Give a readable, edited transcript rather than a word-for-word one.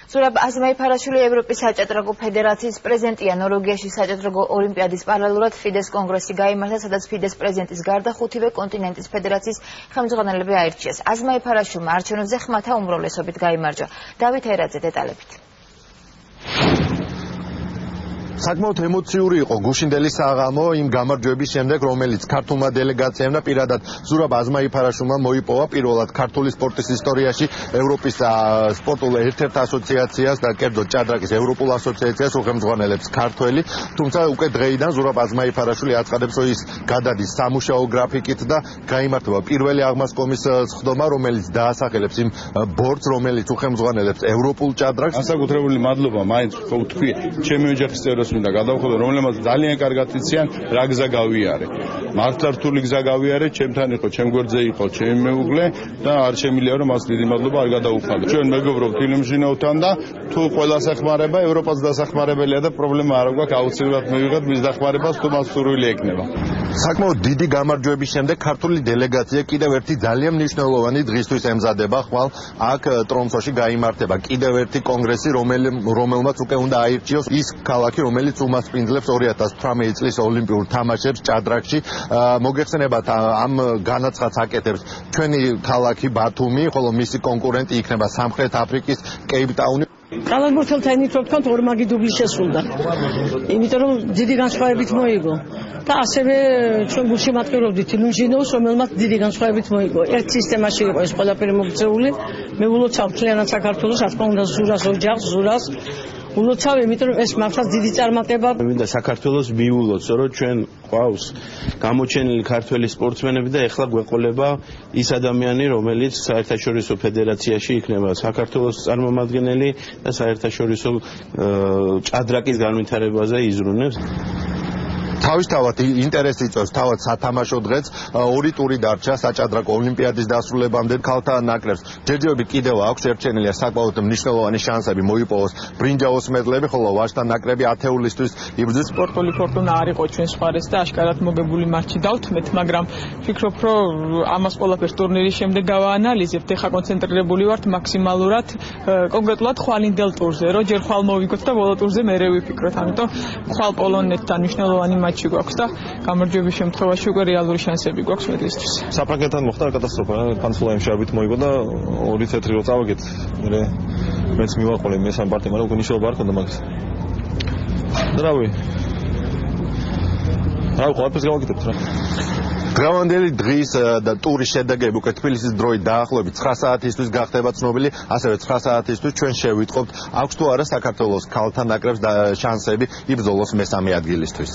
ზურაბ აზმაიფარაშვილი ევროპის საჭადრაკო ფედერაციის პრეზიდენტია. ნორვეგიაში საჭადრაკო ოლიმპიადის პარალელურად ფიდეს კონგრესი გაიმართა, სადაც ფიდეს პრეზიდენტის გარდა 5-ვე კონტინენტის ფედერაციის ხელმძღვანელები აირჩიეს. აზმაიფარაშვილმა არჩევნებზე ხმათა უმრავლესობით გაიმარჯვა. დავით ერაძე დეტალებით. საკმაოდ ემოციური იყო გუშინდელი საღამო იმ გამარჯვების შემდეგ, რომელიც ქართულმა დელეგაციამ და პირადად ზურაბ აზმაიფარაშვილმა მოიპოვა პირველად ქართული სპორტის ისტორიაში ევროპის სპორტულ ერთ-ერთ ასოციაციას და კერძოდ ჭადრაკის ევროპულ ასოციაციას უხელმძღვანელებს ქართველი, თუმცა უკვე დღეიდან ზურაბ აზმაიფარაშვილი აწყადებს, რომ ის გადადის სამუშაო გრაფიკით და გაიმართება პირველი აღმასკომის სხდომა, რომელიც დაასახელებს იმ ბორცს, რომელიც უხელმძღვანელებს ევროპულ ჭადრაკს. განსაკუთრებული მადლობა მაინც ვთქვი ჩემი ოჯახის წევრებს მინდა გადავხადო, რომელმაც ძალიან კარგად იციან რა გზა გავიარე. მართლა რთული გზა გავიარე, ჩემთან იყო, ჩემ გვერდზე იყო ჩემი მეუღლე და არ შემიძლია რომ მას დიდი მადლობა არ გადაუხადო. ჩვენ მეგობრობთ ფილმშინოვთან და თუ ყველას ეხმარება, ევროპას დასახმარებელია და პრობლემა არ აქვს, აუცილებლად მივიღეთ მის დახმარებას, თუ მას სურვილი ექნება. საკმაოდ დიდი გამარჯვების შემდეგ ქართული დელეგაცია კიდევ ერთი ძალიან მნიშვნელოვანი დღისთვის ემზადება. ხვალ აქ ტრომსოში გაიმართება კიდევ ერთი კონგრესი, რომელმაც უკვე უნდა აირჩიოს ის ქალაქი, რომელიც უმასპინძლებს 2018 წლის ოლიმპიურ თამაშებს ჭადრაკში. მოგეხსენებათ, ამ განაცხადს აკეთებს ჩვენი ქალაქი ბათუმი, ხოლო მისი კონკურენტი იქნება სამხრეთ აფრიკის კეიპტაუნი. კალათბურთელთა ენით ვთქვათ, ორმაგი დუბლი შესრულდა. იმიტომ რომ დიდი განსხვავებით მოიგო. და ასევე ჩვენ გულში მატყივრობდით ილუჟინოვს, რომელმაც დიდი განსხვავებით მოიგო. ერთ სისტემაში იყო ეს ყველაფერი მოქცეული. მე ულოცავ მთლიანად საქართველოს, რა თქმა უნდა, ზურას ოჯახს, ზურას ულოცავ, იმიტომ რომ ეს მართლაც დიდი წარმატება. მინდა საქართველოს მიულოც, რომ ჩვენ ყავს გამოჩენილი ქართველი სპორტსმენები და ეხლა გვეყოლება ის ადამიანი, რომელიც საერთაშორისო ფედერაციაში იქნება საქართველოს წარმომადგენელი და საერთაშორისო ჭადრაკის განვითარებაზე იზრუნებს. თავისთავად ინტერესი იწვევს თავად სათამაშო დღეც. ორი ტური დარჩა საჭადრაკო ოლიმპიადის დასრულებამდე. ქალთა ნაკრებს ჯერჯერობით კიდევ აქვს შერჩენილი საკმაოდ მნიშვნელოვანი შანსები მოიპოვოს ბრინჯაოს მედლები, ხოლო ვაჟთა ნაკრები ათეულისთვის იბრძვის. სპორტული ფორტუნა არ იყო ჩვენ სხვარეს და აშკარად მოგებული მატჩი დავთმეთ, მაგრამ ვფიქრობ, რომ ამას ყველაფერს ტურნირის შემდეგ გავაანალიზებთ. ეხლა კონცენტრირებული ვართ მაქსიმალურად კონკრეტულად ხვალინდელ ტურზე, რომ ჯერ ხვალ მოვიგოთ და ბოლო ტურზე მერე ვიფიქროთ. ამიტომ ხვალ პოლონეთთან მნიშვნელოვანი მატჩი გვაქვს და გამარჯვების შემთხვევაში უკვე რეალური შანსები გვაქვს მედლისთვის. საფრანგეთთან მოხდა კატასტროფა, ფანსულაიმ შეაბით მოიგო და 2-1 რო წავაგეთ. მეც მივაყოლე მესამე პარტია, მაგრამ უკვე ნიშნულობა არ ქონდა მაგას. რავი, ყველაფერს გავაკეთებთ რა. დღევანდელი დღის და ტურის შედეგები უკვე თბილისის დროით დაახლოებით 9 საათისთვის გახდება ცნობილი, ასევე 9 საათისთვის ჩვენ შევიტყობთ, აქვს თუ არა საქართველოს ქალთა ნაკრებს შანსები იბრძოლოს მესამე ადგილისთვის.